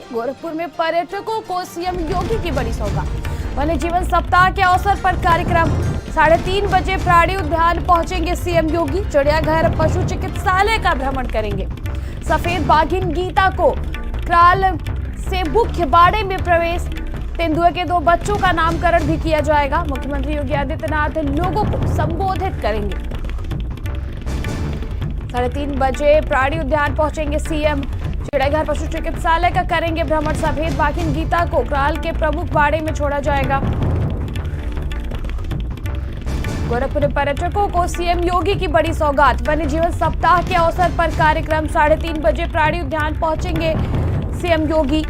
गोरखपुर में पर्यटकों को सीएम योगी की बड़ी सौगात। वन्य जीवन सप्ताह के अवसर पर कार्यक्रम 3:30 बजे प्राणी उद्यान पहुंचेंगे सीएम योगी। चिड़ियाघर, पशु चिकित्सालय का भ्रमण करेंगे। सफेद बाघिन गीता को क्राल से मुख्य बाड़े में प्रवेश। तेंदुए के 2 बच्चों का नामकरण भी किया जाएगा। मुख्यमंत्री योगी आदित्यनाथ लोगों को संबोधित करेंगे। 3:30 बजे प्राणी उद्यान पहुंचेंगे सीएम। चिड़ियाघर, पशु चिकित्सालय का करेंगे भ्रमण। सफेद बाघिन गीता को क्राल के प्रमुख बाड़े में छोड़ा जाएगा। गोरखपुर में पर्यटकों को सीएम योगी की बड़ी सौगात। वन्य जीवन सप्ताह के अवसर पर कार्यक्रम 3:30 बजे प्राणी उद्यान पहुंचेंगे सीएम योगी।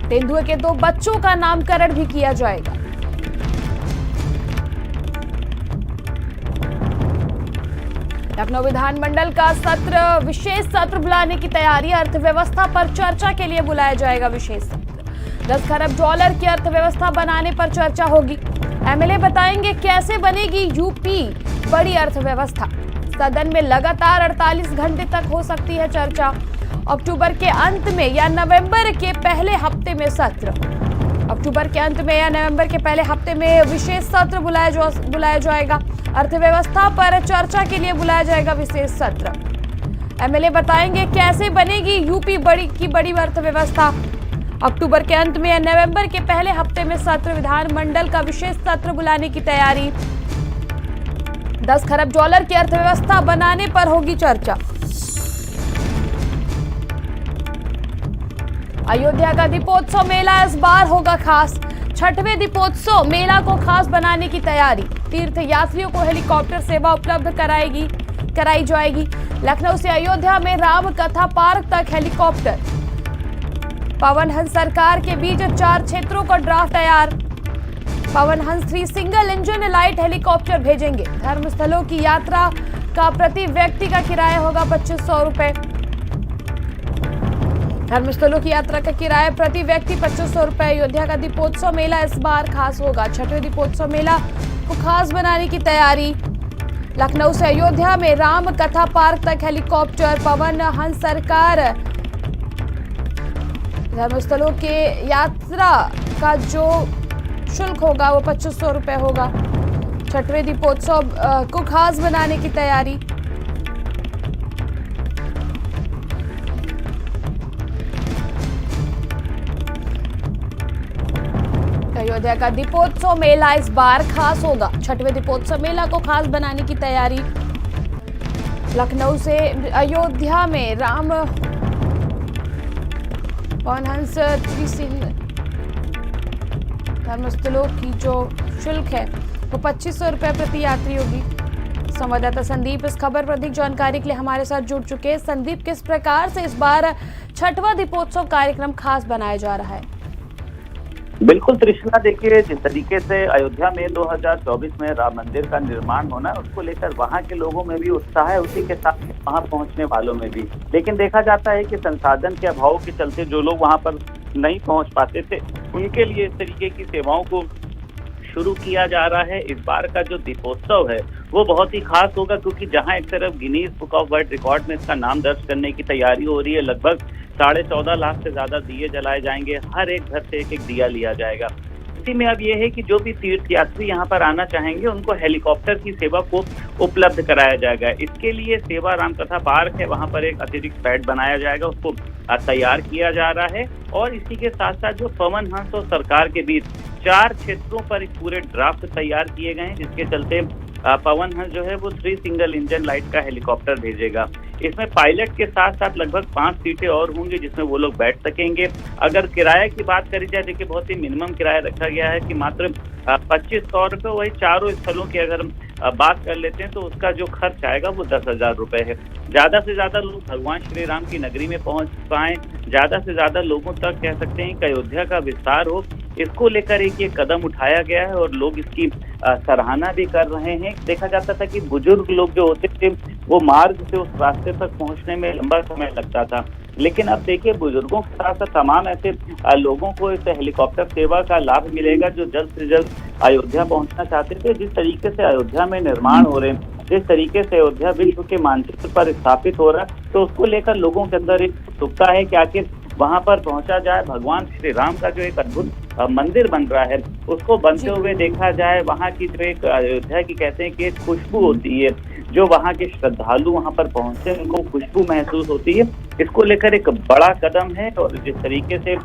तेंदुए के 2 बच्चों का नामकरण भी किया जाएगा। लखनऊ विधानमंडल का विशेष सत्र बुलाने की तैयारी। अर्थव्यवस्था पर चर्चा के लिए बुलाया जाएगा विशेष सत्र। 10 खरब डॉलर की अर्थव्यवस्था बनाने पर चर्चा होगी। एमएलए बताएंगे कैसे बनेगी यूपी बड़ी अर्थव्यवस्था। सदन में लगातार 48 घंटे तक हो सकती है चर्चा। अक्टूबर के अंत में या नवंबर के पहले हफ्ते में सत्र। अक्टूबर के अंत में या नवंबर के पहले हफ्ते में विशेष सत्र बुलाया जाएगा। अर्थव्यवस्था पर चर्चा के लिए बुलाया जाएगा विशेष सत्र। एमएलए बताएंगे कैसे बनेगी यूपी बड़ी अर्थव्यवस्था। अक्टूबर के अंत में या नवंबर के पहले हफ्ते में सत्र। विधानमंडल का विशेष सत्र बुलाने की तैयारी। 10 खरब डॉलर की अर्थव्यवस्था बनाने पर होगी चर्चा। अयोध्या का दीपोत्सव मेला इस बार होगा खास। 6वें दीपोत्सव मेला को खास बनाने की तैयारी। तीर्थ यात्रियों को हेलीकॉप्टर सेवा उपलब्ध कराई जाएगी। लखनऊ से अयोध्या में राम कथा पार्क तक हेलीकॉप्टर। पवन हंस सरकार के बीच 4 क्षेत्रों का ड्राफ्ट तैयार। Pawan Hans 3 single engine light helicopter भेजेंगे। धर्मस्थलों की यात्रा का प्रति व्यक्ति का किराया होगा 2500 रुपए। धर्मस्थलों की यात्रा का किराया प्रति व्यक्ति 2500 रुपए। अयोध्या का दीपोत्सव मेला इस बार खास होगा। 6वें दीपोत्सव मेला को खास बनाने की तैयारी। लखनऊ से अयोध्या में राम कथा पार्क तक हेलीकॉप्टर। पवन हंस सरकार धर्मस्थलों के यात्रा का जो शुल्क होगा वो 2500 रुपए होगा। 6वें दीपोत्सव को खास बनाने की तैयारी। अयोध्या का दीपोत्सव मेला इस बार खास होगा। 6वें दीपोत्सव मेला को खास बनाने की तैयारी। लखनऊ से अयोध्या में राम पवन हंस धर्मस्थलों की जो शुल्क है वो 2500 रुपए प्रति यात्री होगी। संवाददाता संदीप इस खबर पर अधिक जानकारी के लिए हमारे साथ जुड़ चुके हैं। संदीप, किस प्रकार से इस बार 6वां दीपोत्सव कार्यक्रम खास बनाया जा रहा है? बिल्कुल तृष्णा, देखिए जिस तरीके से अयोध्या में 2024 में राम मंदिर का निर्माण होना है उसको लेकर वहां के लोगों में भी उत्साह है, उसी के साथ वहां पहुंचने वालों में भी। लेकिन देखा जाता है कि संसाधन के अभाव के चलते जो लोग वहां पर नहीं पहुंच पाते थे उनके लिए इस तरीके की सेवाओं को शुरू किया जा रहा है। इस बार का जो दीपोत्सव है वो बहुत ही खास होगा, क्योंकि जहां एक तरफ Guinness book of world record में इसका नाम दर्ज करने की तैयारी हो रही है। लगभग 14.5 लाख से ज्यादा दिए जलाए जाएंगे। हर एक घर से एक दिया लिया जाएगा। इसी में अब ये है कि जो भी तीर्थ यात्री यहाँ पर आना चाहेंगे उनको हेलीकॉप्टर की सेवा को उपलब्ध कराया जाएगा। इसके लिए सेवा रामकथा पार्क है, वहाँ पर एक अतिरिक्त पैड बनाया जाएगा, उसको तैयार किया जा रहा है। और इसी के साथ साथ जो पवन हंस और सरकार के बीच 4 क्षेत्रों पर एक पूरे ड्राफ्ट तैयार किए गए हैं, जिसके चलते पवन हंस जो है वो 3 सिंगल इंजन लाइट का हेलीकॉप्टर भेजेगा। इसमें पायलट के साथ साथ लगभग 5 सीटें और होंगी जिसमें वो लोग बैठ सकेंगे। अगर किराए की बात करी जाए, देखिए बहुत ही मिनिमम किराया रखा गया है कि मात्र 2500 रुपये। वही चारों स्थलों की अगर बात कर लेते हैं तो उसका जो खर्च आएगा वो 10,000 रुपये है। ज्यादा से ज्यादा लोग भगवान श्री राम की नगरी में पहुंच पाएं, ज्यादा से ज्यादा लोगों तक कह सकते हैं कि अयोध्या का विस्तार हो, इसको लेकर एक ये कदम उठाया गया है और लोग इसकी सराहना भी कर रहे हैं। देखा जाता था कि बुजुर्ग लोग जो होते थे वो मार्ग से उस रास्ते तक पहुंचने में लंबा समय लगता था, लेकिन अब देखिए बुजुर्गों के साथ साथ तमाम ऐसे लोगों को इस हेलीकॉप्टर सेवा का लाभ मिलेगा जो जल्द से जल्द अयोध्या पहुंचना चाहते थे। जिस तरीके से अयोध्या में निर्माण हो रहे हैं, जिस तरीके से अयोध्या विश्व के मानचित्र पर स्थापित हो रहा है, तो उसको लेकर लोगों के अंदर एक उत्सुकता है कि आखिर वहां पर पहुंचा जाए, भगवान श्री राम का जो एक अद्भुत मंदिर बन रहा है उसको बनते हुए देखा जाए। वहां की जो एक अयोध्या की कहते हैं कि एक खुशबू होती है, जो वहां के श्रद्धालु वहां पर पहुंचते हैं उनको खुशबू महसूस होती है। इसको लेकर एक बड़ा कदम है और जिस तरीके से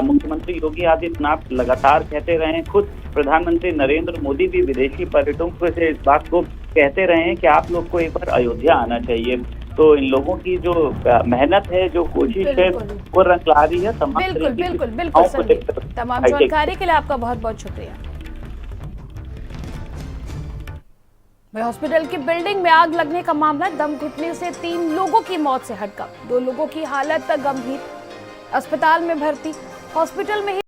मुख्यमंत्री योगी आदित्यनाथ लगातार कहते रहे हैं, खुद प्रधानमंत्री नरेंद्र मोदी भी विदेशी पर्यटकों से इस बात को कहते रहे हैं कि आप लोग को एक बार अयोध्या आना चाहिए। तो इन लोगों की जो मेहनत है, जो कोशिश है, वो रंग ला रही है। बिल्कुल संदीप, तमाम जानकारी के लिए आपका बहुत बहुत शुक्रिया। हॉस्पिटल की बिल्डिंग में आग लगने का मामला, दम घुटने से 3 लोगों की मौत से हड़कंप, 2 लोगों की हालत गंभीर, अस्पताल में भर्ती। हॉस्पिटल में ही